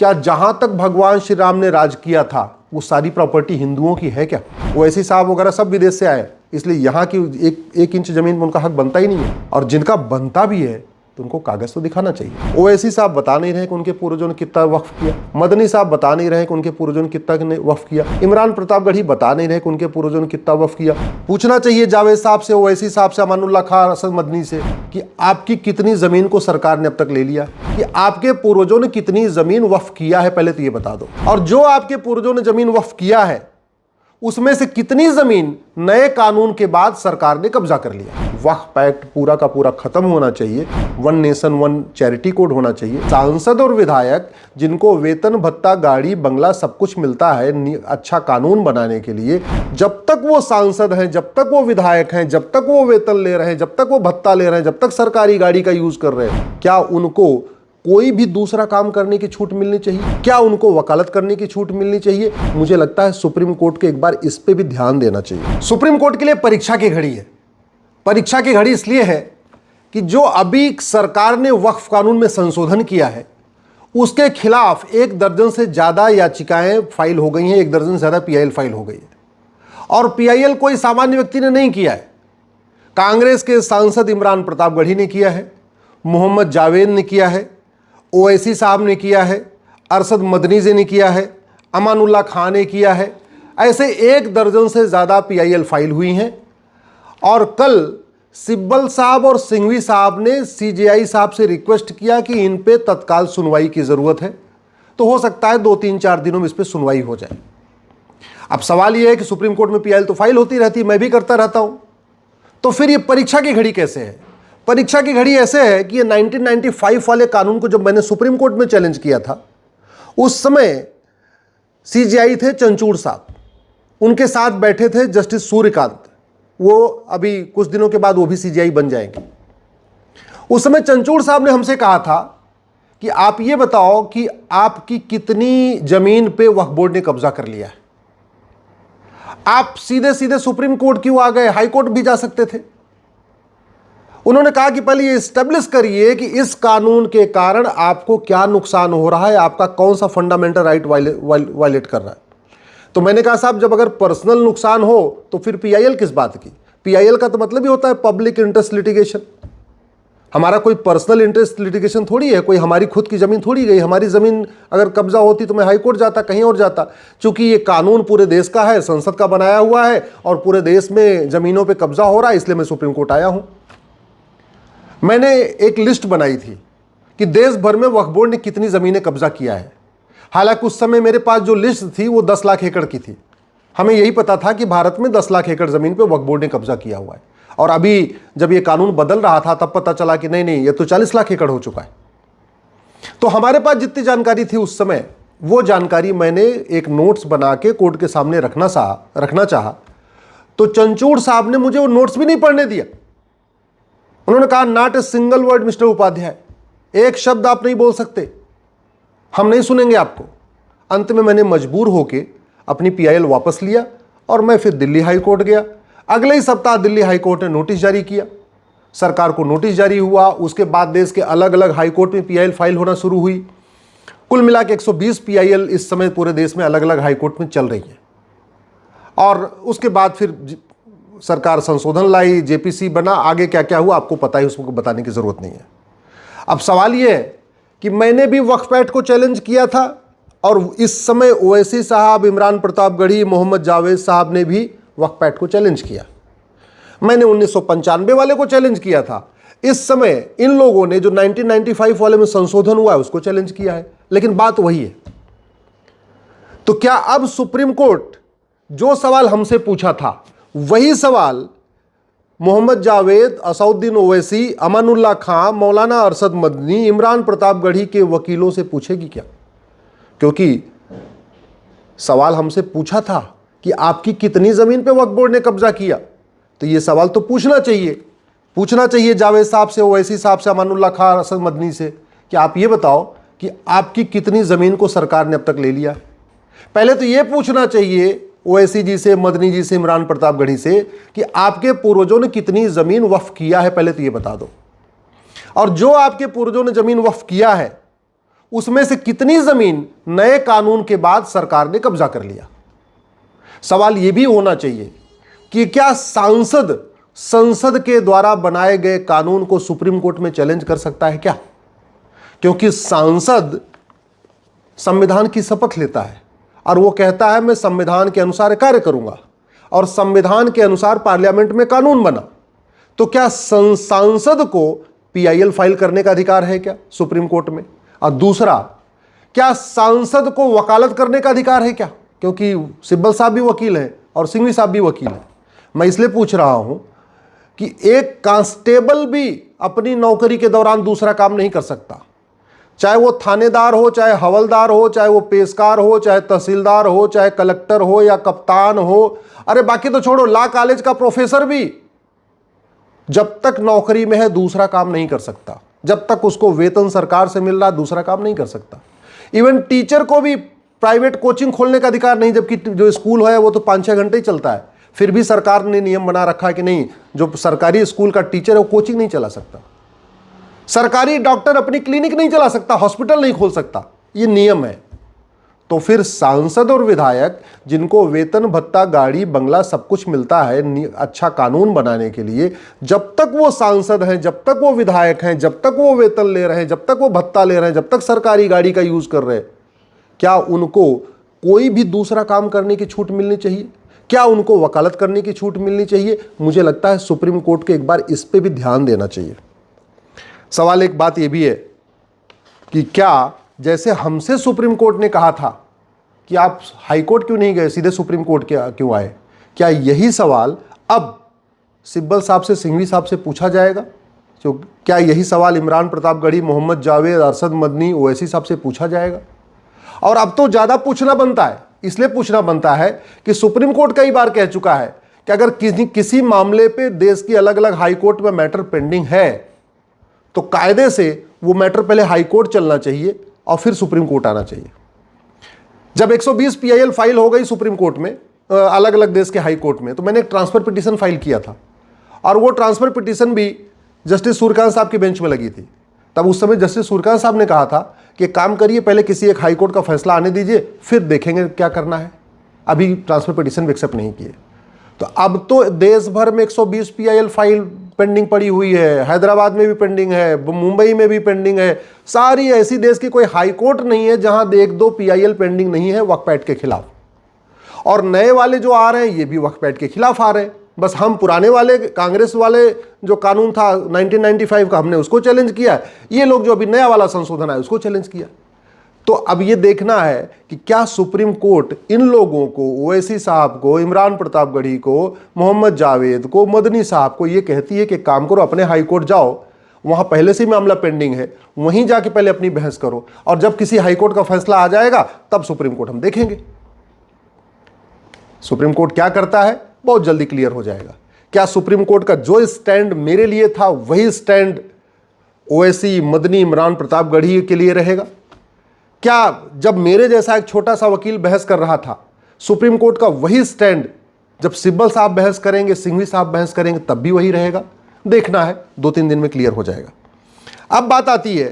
क्या जहां तक भगवान श्री राम ने राज किया था वो सारी प्रॉपर्टी हिंदुओं की है क्या? ओवैसी साहब वगैरह सब विदेश से आए, इसलिए यहाँ की एक इंच जमीन में उनका हक बनता ही नहीं है। और जिनका बनता भी है तो उनको कागज तो दिखाना चाहिए। ओवैसी साहब बता नहीं रहे कि उनके पूर्वजों ने कितना वक्फ किया, मदनी साहब बता नहीं रहे कि उनके पूर्वजों ने कितना वक्फ किया, इमरान प्रतापगढ़ी बता नहीं रहे कि उनके पूर्वजों ने कितना वक्फ किया। पूछना चाहिए जावेद साहब से, ओवैसी साहब से, अमानुल्लाह खान, अरशद मदनी से कि आपकी कितनी जमीन को सरकार ने अब तक ले लिया, कि आपके पूर्वजों ने कितनी जमीन वक्फ किया है, पहले तो ये बता दो। और जो आपके पूर्वजों ने जमीन वक्फ किया है उसमें से कितनी जमीन नए कानून के बाद सरकार ने कब्जा कर लिया। वक्फ एक्ट पूरा का पूरा खत्म होना चाहिए। One nation one charity code होना चाहिए। सांसद और विधायक जिनको वेतन भत्ता गाड़ी बंगला सब कुछ मिलता है अच्छा कानून बनाने के लिए, जब तक वो सांसद हैं, जब तक वो विधायक हैं, जब तक वो वेतन ले रहे हैं, जब तक वो भत्ता ले रहे हैं, जब तक सरकारी गाड़ी का यूज कर रहे हैं, क्या उनको कोई भी दूसरा काम करने की छूट मिलनी चाहिए? क्या उनको वकालत करने की छूट मिलनी चाहिए? मुझे लगता है सुप्रीम कोर्ट को एक बार इस पे भी ध्यान देना चाहिए। सुप्रीम कोर्ट के लिए परीक्षा की घड़ी है। परीक्षा की घड़ी इसलिए है कि जो अभी सरकार ने वक्फ कानून में संशोधन किया है उसके खिलाफ 1 दर्जन से ज्यादा याचिकाएं फाइल हो गई हैं, 1 दर्जन से ज्यादा पीआईएल फाइल हो गई है। और पीआईएल कोई सामान्य व्यक्ति ने नहीं किया है। कांग्रेस के सांसद इमरान प्रतापगढ़ी ने किया है, मोहम्मद जावेद ने किया है, ओवैसी साहब ने किया है, अरशद मदनी जी ने किया है, अमानुल्लाह खान ने किया है। ऐसे 1 दर्जन से ज़्यादा पीआईएल फाइल हुई हैं। और कल सिब्बल साहब और सिंघवी साहब ने सीजेआई साहब से रिक्वेस्ट किया कि इन पे तत्काल सुनवाई की ज़रूरत है। तो हो सकता है 2-3-4 दिनों में इस पर सुनवाई हो जाए। अब सवाल यह है कि सुप्रीम कोर्ट में पीआईएल तो फाइल होती रहती है, मैं भी करता रहता हूँ, तो फिर ये परीक्षा की घड़ी कैसे है? परीक्षा की घड़ी ऐसे है कि ये 1995 वाले कानून को जब मैंने सुप्रीम कोर्ट में चैलेंज किया था उस समय सीजेआई थे चंचूड़ साहब, उनके साथ बैठे थे जस्टिस सूर्यकांत, वो अभी कुछ दिनों के बाद वो भी सीजेआई बन जाएंगे। उस समय चंचूड़ साहब ने हमसे कहा था कि आप ये बताओ कि आपकी कितनी जमीन पे वक्फ बोर्ड ने कब्जा कर लिया है। आप सीधे सीधे सुप्रीम कोर्ट क्यों आ गए? हाई कोर्ट भी जा सकते थे। उन्होंने कहा कि पहले ये एस्टेब्लिश करिए कि इस कानून के कारण आपको क्या नुकसान हो रहा है, आपका कौन सा फंडामेंटल राइट वायलेट कर रहा है। तो मैंने कहा साहब जब अगर पर्सनल नुकसान हो तो फिर पीआईएल किस बात की? पीआईएल का तो मतलब ही होता है पब्लिक इंटरेस्ट लिटिगेशन। हमारा कोई पर्सनल इंटरेस्ट लिटिगेशन थोड़ी है, कोई हमारी खुद की जमीन थोड़ी गई। हमारी जमीन अगर कब्जा होती तो मैं हाई कोर्ट जाता, कहीं और जाता। चूंकि ये कानून पूरे देश का है, संसद का बनाया हुआ है और पूरे देश में जमीनों पर कब्जा हो रहा है, इसलिए मैं सुप्रीम कोर्ट आया हूं। मैंने एक लिस्ट बनाई थी कि देश भर में वक्फ बोर्ड ने कितनी ज़मीनें कब्जा किया है। हालांकि उस समय मेरे पास जो लिस्ट थी वो 10 लाख एकड़ की थी। हमें यही पता था कि भारत में 10 लाख एकड़ ज़मीन पे वक्फ बोर्ड ने कब्जा किया हुआ है। और अभी जब ये कानून बदल रहा था तब पता चला कि नहीं ये तो 40 लाख एकड़ हो चुका है। तो हमारे पास जितनी जानकारी थी उस समय, वो जानकारी मैंने एक नोट्स बना के कोर्ट के सामने रखना चाहा। तो चंचूड़ साहब ने मुझे वो नोट्स भी नहीं पढ़ने दिया। उन्होंने कहा not a single word mister Upadhyay, एक शब्द आप नहीं बोल सकते, हम नहीं सुनेंगे आपको। अंत में मैंने मजबूर होकर अपनी पीआईएल वापस लिया और मैं फिर दिल्ली हाई कोर्ट गया। अगले ही सप्ताह दिल्ली हाई कोर्ट ने नोटिस जारी किया, सरकार को नोटिस जारी हुआ। उसके बाद देश के अलग अलग हाई कोर्ट में पीआईएल फाइल होना शुरू हुई। कुल मिला के 120 पीआईएल इस समय पूरे देश में अलग अलग हाई कोर्ट में चल रही है। और उसके बाद फिर सरकार संशोधन लाई, जेपीसी बना, आगे क्या क्या हुआ आपको पता ही, उसको बताने की जरूरत नहीं है। अब सवाल यह है कि मैंने भी वक्फ एक्ट को चैलेंज किया था और इस समय ओवैसी साहब, इमरान प्रतापगढ़ी, मोहम्मद जावेद साहब ने भी वक्फ एक्ट को चैलेंज किया। मैंने 1995 वाले को चैलेंज किया था। इस समय इन लोगों ने जो 1995 वाले में संशोधन हुआ है उसको चैलेंज किया है। लेकिन बात वही है। तो क्या अब सुप्रीम कोर्ट जो सवाल हमसे पूछा था वही सवाल मोहम्मद जावेद, असउद्दीन ओवैसी, अमानुल्लाह खान, मौलाना अरशद मदनी, इमरान प्रतापगढ़ी के वकीलों से पूछेगी क्या? क्योंकि सवाल हमसे पूछा था कि आपकी कितनी जमीन पे वक्फ बोर्ड ने कब्जा किया, तो ये सवाल तो पूछना चाहिए जावेद साहब से, ओवैसी साहब से, अमानुल्लाह खान, अरशद मदनी से कि आप ये बताओ कि आपकी कितनी जमीन को सरकार ने अब तक ले लिया। पहले तो ये पूछना चाहिए ओवैसी जी से, मदनी जी से, इमरान प्रतापगढ़ी से कि आपके पूर्वजों ने कितनी जमीन वक्फ किया है, पहले तो ये बता दो। और जो आपके पूर्वजों ने जमीन वक्फ किया है उसमें से कितनी जमीन नए कानून के बाद सरकार ने कब्जा कर लिया। सवाल यह भी होना चाहिए कि क्या सांसद संसद के द्वारा बनाए गए कानून को सुप्रीम कोर्ट में चैलेंज कर सकता है क्या? क्योंकि सांसद संविधान की शपथ लेता है और वो कहता है मैं संविधान के अनुसार कार्य करूंगा, और संविधान के अनुसार पार्लियामेंट में कानून बना, तो क्या सांसद को पीआईएल फाइल करने का अधिकार है क्या सुप्रीम कोर्ट में? और दूसरा, क्या सांसद को वकालत करने का अधिकार है क्या? क्योंकि सिब्बल साहब भी वकील हैं और सिंघवी साहब भी वकील हैं। मैं इसलिए पूछ रहा हूं कि एक कांस्टेबल भी अपनी नौकरी के दौरान दूसरा काम नहीं कर सकता, चाहे वो थानेदार हो, चाहे हवलदार हो, चाहे वो पेशकार हो, चाहे तहसीलदार हो, चाहे कलेक्टर हो या कप्तान हो। अरे बाकी तो छोड़ो, लॉ कॉलेज का प्रोफेसर भी जब तक नौकरी में है दूसरा काम नहीं कर सकता, जब तक उसको वेतन सरकार से मिल रहा दूसरा काम नहीं कर सकता। इवन टीचर को भी प्राइवेट कोचिंग खोलने का अधिकार नहीं, जबकि जो स्कूल है वो तो 5-6 घंटे ही चलता है। फिर भी सरकार ने नियम बना रखा है कि नहीं, जो सरकारी स्कूल का टीचर है वो कोचिंग नहीं चला सकता। सरकारी डॉक्टर अपनी क्लिनिक नहीं चला सकता, हॉस्पिटल नहीं खोल सकता, ये नियम है। तो फिर सांसद और विधायक जिनको वेतन भत्ता, गाड़ी, बंगला सब कुछ मिलता है अच्छा कानून बनाने के लिए, जब तक वो सांसद हैं, जब तक वो विधायक हैं, जब तक वो वेतन ले रहे हैं, जब तक वो भत्ता ले रहे हैं, जब तक सरकारी गाड़ी का यूज कर रहे हैं, क्या उनको कोई भी दूसरा काम करने की छूट मिलनी चाहिए? क्या उनको वकालत करने की छूट मिलनी चाहिए? मुझे लगता है सुप्रीम कोर्ट को एक बार इस पे भी ध्यान देना चाहिए। सवाल एक बात यह भी है कि क्या जैसे हमसे सुप्रीम कोर्ट ने कहा था कि आप हाई कोर्ट क्यों नहीं गए, सीधे सुप्रीम कोर्ट क्यों आए, क्या यही सवाल अब सिब्बल साहब से, सिंघवी साहब से पूछा जाएगा? तो क्या यही सवाल इमरान प्रतापगढ़ी, मोहम्मद जावेद, अरशद मदनी, ओवैसी साहब से पूछा जाएगा? और अब तो ज्यादा पूछना बनता है, इसलिए पूछना बनता है कि सुप्रीम कोर्ट कई बार कह चुका है कि अगर किसी मामले पे देश की अलग अलग हाई कोर्ट में मैटर पेंडिंग है तो कायदे से वो मैटर पहले हाई कोर्ट चलना चाहिए और फिर सुप्रीम कोर्ट आना चाहिए। जब 120 पीआईएल फाइल हो गई सुप्रीम कोर्ट में, अलग अलग देश के हाई कोर्ट में, तो मैंने एक ट्रांसफर पिटीशन फाइल किया था और वो ट्रांसफर पिटीशन भी जस्टिस सूर्यकांत साहब के बेंच में लगी थी। तब उस समय जस्टिस सूर्यकांत साहब ने कहा था कि काम करिए, पहले किसी एक हाई कोर्ट का फैसला आने दीजिए, फिर देखेंगे क्या करना है। अभी ट्रांसफर पिटीशन भी एक्सेप्ट नहीं किए। तो अब तो देश भर में 120 पीआईएल फाइल पेंडिंग पड़ी हुई है, हैदराबाद में भी पेंडिंग है, मुंबई में भी पेंडिंग है। सारी ऐसी देश की कोई हाई कोर्ट नहीं है जहां 1-2 पीआईएल पेंडिंग नहीं है वक्फ एक्ट के खिलाफ। और नए वाले जो आ रहे हैं ये भी वक्फ एक्ट के खिलाफ आ रहे हैं। बस हम पुराने वाले कांग्रेस वाले जो कानून था 1995 का, हमने उसको चैलेंज किया, ये लोग जो अभी नया वाला संशोधन है उसको चैलेंज किया। तो अब ये देखना है कि क्या सुप्रीम कोर्ट इन लोगों को, ओवैसी साहब को, इमरान प्रतापगढ़ी को, मोहम्मद जावेद को, मदनी साहब को, ये कहती है कि काम करो, अपने हाई कोर्ट जाओ, वहां पहले से ही मामला पेंडिंग है, वहीं जाके पहले अपनी बहस करो, और जब किसी हाई कोर्ट का फैसला आ जाएगा तब सुप्रीम कोर्ट हम देखेंगे। सुप्रीम कोर्ट क्या करता है बहुत जल्दी क्लियर हो जाएगा। क्या सुप्रीम कोर्ट का जो स्टैंड मेरे लिए था वही स्टैंड ओवैसी, मदनी, इमरान प्रतापगढ़ी के लिए रहेगा? क्या जब मेरे जैसा एक छोटा सा वकील बहस कर रहा था, सुप्रीम कोर्ट का वही स्टैंड जब सिब्बल साहब बहस करेंगे, सिंघवी साहब बहस करेंगे, तब भी वही रहेगा? देखना है, 2-3 दिन में क्लियर हो जाएगा। अब बात आती है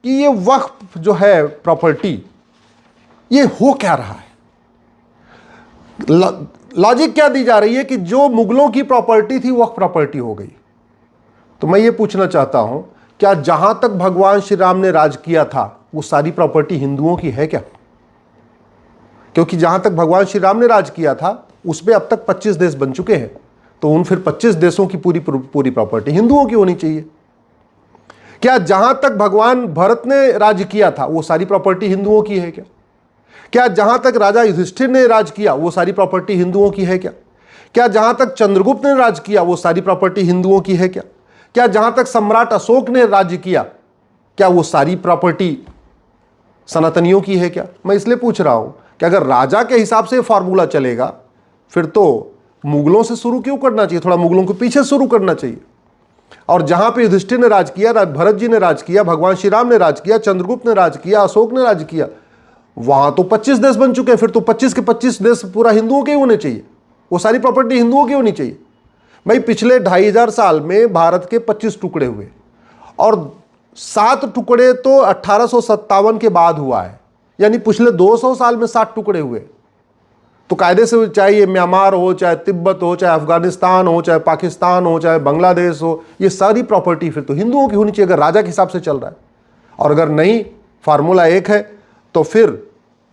कि ये वक्फ जो है प्रॉपर्टी, ये हो क्या रहा है? लॉजिक क्या दी जा रही है कि जो मुगलों की प्रॉपर्टी थी वक्फ प्रॉपर्टी हो गई। तो मैं ये पूछना चाहता हूं, क्या जहां तक भगवान श्री राम ने राज किया था वो सारी प्रॉपर्टी हिंदुओं की है क्या? क्योंकि जहां तक भगवान श्री राम ने राज किया था उसमें अब तक 25 देश बन चुके हैं, तो उन फिर 25 देशों की पूरी प्रॉपर्टी हिंदुओं की होनी चाहिए। क्या जहां तक भगवान भरत ने राज किया था वो सारी प्रॉपर्टी हिंदुओं की है क्या? क्या जहां तक राजा युधिष्ठिर ने राज किया वो सारी प्रॉपर्टी हिंदुओं की है क्या? क्या जहां तक चंद्रगुप्त ने राज किया वो सारी प्रॉपर्टी हिंदुओं की है क्या? क्या जहां तक सम्राट अशोक ने राज्य किया क्या वो सारी प्रॉपर्टी सनातनियों की है क्या? मैं इसलिए पूछ रहा हूं कि अगर राजा के हिसाब से फॉर्मूला चलेगा फिर तो मुगलों से शुरू क्यों करना चाहिए, थोड़ा मुगलों के पीछे शुरू करना चाहिए। और जहां पे युधिष्ठिर ने राज किया, भरत जी ने राज किया, भगवान श्री राम ने राज किया, चंद्रगुप्त ने राज किया, अशोक ने राज किया, वहां तो 25 देश बन चुके हैं, फिर तो 25 के 25 देश पूरा हिंदुओं के ही होने चाहिए, वो सारी प्रॉपर्टी हिंदुओं की होनी चाहिए। भाई पिछले 2500 साल में भारत के 25 टुकड़े हुए और 7 टुकड़े तो 1857 के बाद हुआ है, यानी पिछले 200 साल में 7 टुकड़े हुए। तो कायदे से चाहे ये म्यांमार हो, चाहे तिब्बत हो, चाहे अफगानिस्तान हो, चाहे पाकिस्तान हो, चाहे बांग्लादेश हो, ये सारी प्रॉपर्टी फिर तो हिंदुओं की होनी चाहिए अगर राजा के हिसाब से चल रहा है। और अगर नहीं, फार्मूला एक है, तो फिर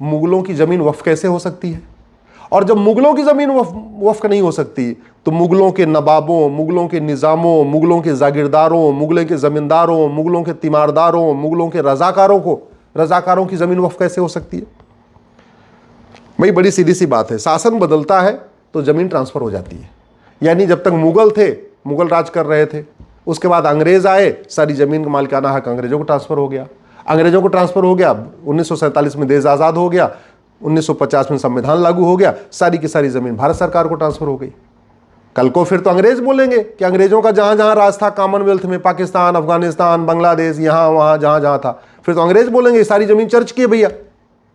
मुगलों की ज़मीन वक्फ कैसे हो सकती है? और जब मुगलों की ज़मीन वक्फ नहीं हो सकती, तो मुगलों के नवाबों, मुगलों के निज़ामों, मुगलों के जागीरदारों, मुगलों के ज़मींदारों, मुगलों के तीमारदारों, मुगलों के रज़ाकारों की ज़मीन वक्फ कैसे हो सकती है? भाई बड़ी सीधी सी बात है, शासन बदलता है तो ज़मीन ट्रांसफ़र हो जाती है। यानी जब तक मुगल थे, मुगल राज कर रहे थे, उसके बाद अंग्रेज़ आए, सारी ज़मीन का मालिकाना हक अंग्रेज़ों को ट्रांसफ़र हो गया। 1947 में देश आज़ाद हो गया, 1950 में संविधान लागू हो गया, सारी की सारी ज़मीन भारत सरकार को ट्रांसफ़र हो गई। कल को फिर तो अंग्रेज़ बोलेंगे कि अंग्रेज़ों का जहाँ जहाँ राज था कॉमनवेल्थ में, पाकिस्तान, अफगानिस्तान, बांग्लादेश, यहाँ वहाँ जहाँ जहाँ था, फिर तो अंग्रेज़ बोलेंगे सारी ज़मीन चर्च की है भैया,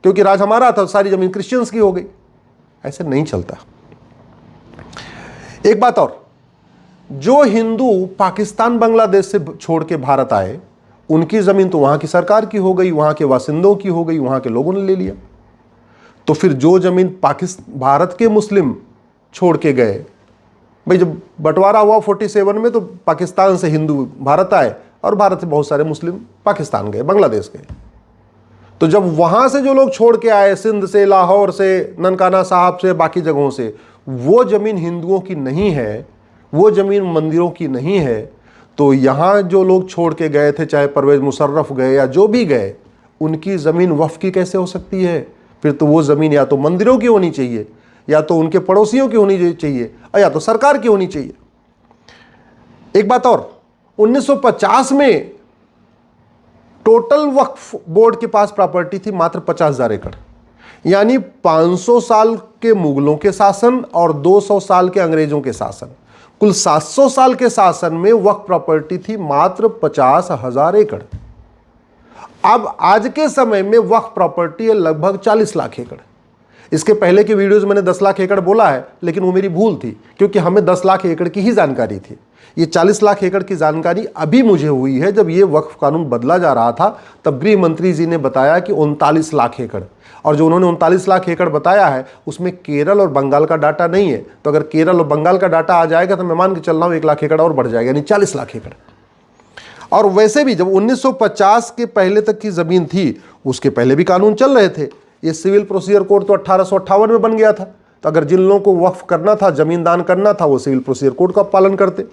क्योंकि राज हमारा था, सारी ज़मीन क्रिश्चियंस की हो गई। ऐसे नहीं चलता। एक बात और, जो हिंदू पाकिस्तान बांग्लादेश से छोड़ के भारत आए, उनकी ज़मीन तो वहाँ की सरकार की हो गई, वहाँ के वासिंदों की हो गई, वहाँ के लोगों ने ले लिया। तो फिर जो ज़मीन भारत के मुस्लिम छोड़ के गए, भाई जब बंटवारा हुआ 47 में, तो पाकिस्तान से हिंदू भारत आए और भारत से बहुत सारे मुस्लिम पाकिस्तान गए, बांग्लादेश गए। तो जब वहाँ से जो लोग छोड़ के आए, सिंध से, लाहौर से, ननकाना साहब से, बाकी जगहों से, वो ज़मीन हिंदुओं की नहीं है, वो ज़मीन मंदिरों की नहीं है, तो यहाँ जो लोग छोड़ के गए थे, चाहे परवेज़ मुशर्रफ गए या जो भी गए, उनकी ज़मीन वक्फ की कैसे हो सकती है? फिर तो वो ज़मीन या तो मंदिरों की होनी चाहिए, या तो उनके पड़ोसियों की होनी चाहिए, या तो सरकार की होनी चाहिए। एक बात और, 1950 में टोटल वक्फ बोर्ड के पास प्रॉपर्टी थी मात्र 50,000 एकड़, यानी 500 साल के मुगलों के शासन और 200 साल के अंग्रेजों के शासन, कुल 700 साल के शासन में वक्फ प्रॉपर्टी थी मात्र 50,000 एकड़। अब आज के समय में वक्फ प्रॉपर्टी है लगभग 40 लाख एकड़। इसके पहले के वीडियोस मैंने 10 लाख एकड़ बोला है, लेकिन वो मेरी भूल थी, क्योंकि हमें 10 लाख एकड़ की ही जानकारी थी। ये 40 लाख एकड़ की जानकारी अभी मुझे हुई है, जब ये वक्फ कानून बदला जा रहा था, तब गृह मंत्री जी ने बताया कि 39 लाख एकड़, और जो उन्होंने 39 लाख एकड़ बताया है, उसमें केरल और बंगाल का डाटा नहीं है। तो अगर केरल और बंगाल का डाटा आ जाएगा तो मैं मान के चल रहा हूँ 1 लाख एकड़ और बढ़ जाएगा, यानी 40 लाख एकड़। और वैसे भी जब 1950 के पहले तक की ज़मीन थी, उसके पहले भी कानून चल रहे थे। ये सिविल प्रोसीजर कोड तो 1858 में बन गया था, तो अगर जिन लोगों को वक्फ करना था, ज़मीन दान करना था, वो सिविल प्रोसीजर कोड का पालन करते।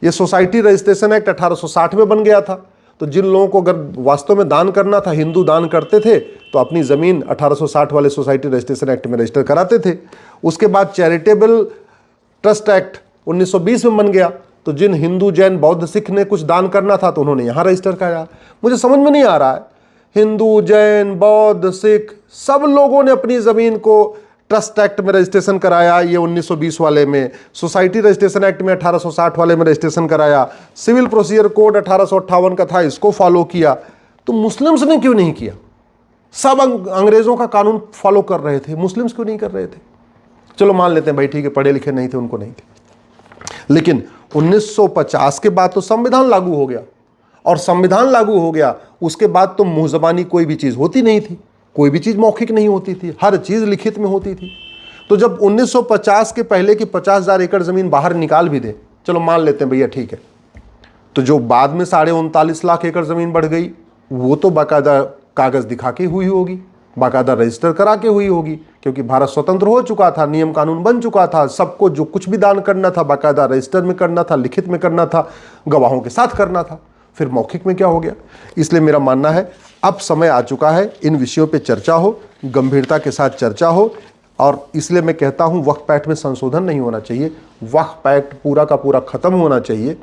ये सोसाइटी रजिस्ट्रेशन एक्ट 1860 में बन गया था, तो जिन लोगों को अगर वास्तव में दान करना था, हिंदू दान करते थे, तो अपनी ज़मीन 1860 वाले सोसाइटी रजिस्ट्रेशन एक्ट में रजिस्टर कराते थे। उसके बाद चैरिटेबल ट्रस्ट एक्ट 1920 में बन गया, तो जिन हिंदू, जैन, बौद्ध, सिख ने कुछ दान करना था, तो उन्होंने यहाँ रजिस्टर कराया। मुझे समझ में नहीं आ रहा है, हिंदू, जैन, बौद्ध, सिख सब लोगों ने अपनी ज़मीन को ट्रस्ट एक्ट में रजिस्ट्रेशन कराया, ये 1920 वाले में, सोसाइटी रजिस्ट्रेशन एक्ट में 1860 वाले में रजिस्ट्रेशन कराया, सिविल प्रोसीजर कोड 1858 का था, इसको फॉलो किया। तो मुस्लिम्स ने क्यों नहीं किया? सब अंग्रेज़ों का कानून फॉलो कर रहे थे, मुस्लिम्स क्यों नहीं कर रहे थे? चलो मान लेते हैं भाई, ठीक है, पढ़े लिखे नहीं थे, उनको नहीं थे। लेकिन 1950 के बाद तो संविधान लागू हो गया, और संविधान लागू हो गया उसके बाद तो मुँह ज़बानी कोई भी चीज़ होती नहीं थी, कोई भी चीज़ मौखिक नहीं होती थी, हर चीज़ लिखित में होती थी। तो जब 1950 के पहले की 50,000 एकड़ ज़मीन बाहर निकाल भी दे, चलो मान लेते हैं भैया ठीक है, तो जो बाद में 39.5 लाख एकड़ ज़मीन बढ़ गई, वो तो बाकायदा कागज़ दिखा के हुई होगी, बाकायदा रजिस्टर करा के हुई होगी, क्योंकि भारत स्वतंत्र हो चुका था, नियम कानून बन चुका था, सबको जो कुछ भी दान करना था बाकायदा रजिस्टर में करना था, लिखित में करना था, गवाहों के साथ करना था। फिर मौखिक में क्या हो गया? इसलिए मेरा मानना है अब समय आ चुका है, इन विषयों पे चर्चा हो, गंभीरता के साथ चर्चा हो। और इसलिए मैं कहता हूँ वक्फ एक्ट में संशोधन नहीं होना चाहिए, वक्फ एक्ट पूरा का पूरा ख़त्म होना चाहिए।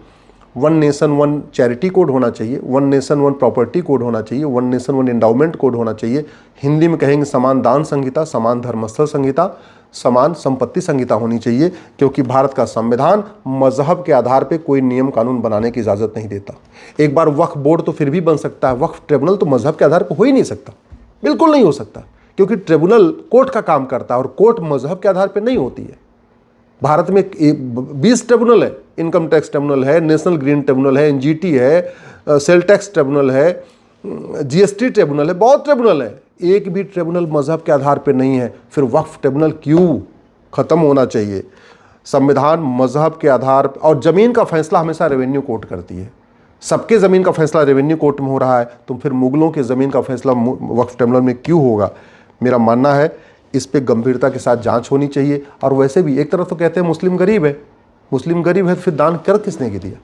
1 नेशन 1 चैरिटी कोड होना चाहिए, 1 नेशन 1 प्रॉपर्टी कोड होना चाहिए, 1 नेशन 1 एंडाउमेंट कोड होना चाहिए। हिंदी में कहेंगे समान दान संहिता, समान धर्मस्थल संहिता, समान संपत्ति संहिता होनी चाहिए, क्योंकि भारत का संविधान मजहब के आधार पर कोई नियम कानून बनाने की इजाज़त नहीं देता। एक बार वक्फ बोर्ड तो फिर भी बन सकता है, वक्फ ट्रिब्यूनल तो मजहब के आधार पर हो ही नहीं सकता, बिल्कुल नहीं हो सकता, क्योंकि ट्रिब्यूनल कोर्ट का काम करता है और कोर्ट मजहब के आधार पर नहीं होती है। भारत में 20 ट्रिब्यूनल है, इनकम टैक्स ट्रिब्यूनल है, नेशनल ग्रीन ट्रिब्यूनल है, एनजीटी है, सेल टैक्स ट्रिब्यूनल है, जीएसटी ट्रिब्यूनल है, बहुत ट्रिब्यूनल है। एक भी ट्रिब्यूनल मजहब के आधार पर नहीं है, फिर वक्फ ट्रिब्यूनल क्यों? खत्म होना चाहिए। संविधान मजहब के आधार और ज़मीन का फैसला हमेशा रेवेन्यू कोर्ट करती है। सबके ज़मीन का फैसला रेवेन्यू कोर्ट में हो रहा है, तो फिर मुगलों के ज़मीन का फैसला वक्फ ट्रिब्यूनल में क्यों होगा? मेरा मानना है इस पे गंभीरता के साथ जांच होनी चाहिए। और वैसे भी एक तरफ तो कहते हैं मुस्लिम गरीब है, मुस्लिम गरीब है तो फिर दान कर किसने दिया?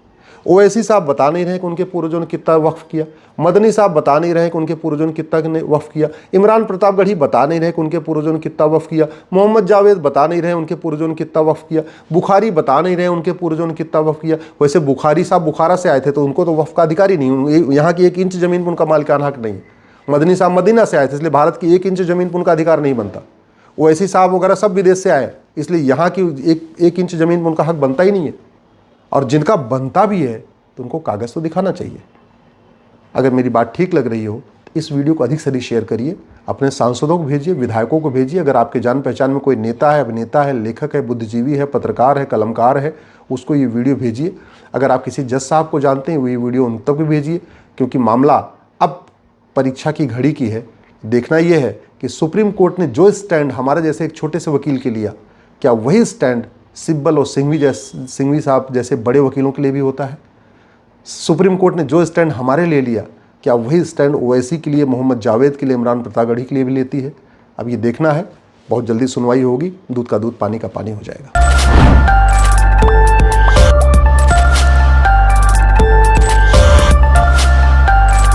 ओवैसी साहब बता नहीं रहे कि उनके पूर्वजों ने कितना वक्फ किया, मदनी साहब बता नहीं रहे कि उनके पूर्वजों ने कितना वक्फ किया, इमरान प्रतापगढ़ी बता नहीं रहे कि उनके पूर्वजों ने कितना वक्फ किया, मोहम्मद जावेद बता नहीं रहे उनके पूर्वजों ने कितना वक्फ किया, बुखारी बता नहीं रहे उनके पूर्वजों ने कितना वक्फ किया। वैसे बुखारी साहब बुखारा से आए थे तो उनको तो वक्फ का अधिकार ही नहीं, यहाँ की 1 इंच ज़मीन पर उनका मालिकाना हक नहीं। मदनी साहब मदीना से आए थे, इसलिए भारत की 1 इंच ज़मीन पर उनका अधिकार नहीं बनता। ओवैसी साहब वगैरह सब विदेश से आए, इसलिए यहाँ की 1 इंच ज़मीन पर उनका हक बनता ही नहीं है। और जिनका बनता भी है तो उनको कागज़ तो दिखाना चाहिए। अगर मेरी बात ठीक लग रही हो तो इस वीडियो को अधिक से अधिक शेयर करिए, अपने सांसदों को भेजिए, विधायकों को भेजिए। अगर आपके जान पहचान में कोई नेता है, अभिनेता है, लेखक है, बुद्धिजीवी है, पत्रकार है, कलमकार है, उसको ये वीडियो भेजिए। अगर आप किसी जज साहब को जानते हैं वो ये वीडियो उन तक भी भेजिए, क्योंकि मामला अब परीक्षा की घड़ी की है। देखना यह है कि सुप्रीम कोर्ट ने जो स्टैंड हमारे जैसे एक छोटे से वकील के लिया, क्या वही स्टैंड सिब्बल और सिंघवी साहब जैसे बड़े वकीलों के लिए भी होता है? सुप्रीम कोर्ट ने जो स्टैंड हमारे लिए लिया, क्या वही स्टैंड ओवैसी के लिए, मोहम्मद जावेद के लिए, इमरान प्रतापगढ़ी के लिए भी लेती है? अब ये देखना है। बहुत जल्दी सुनवाई होगी, दूध का दूध पानी का पानी हो जाएगा।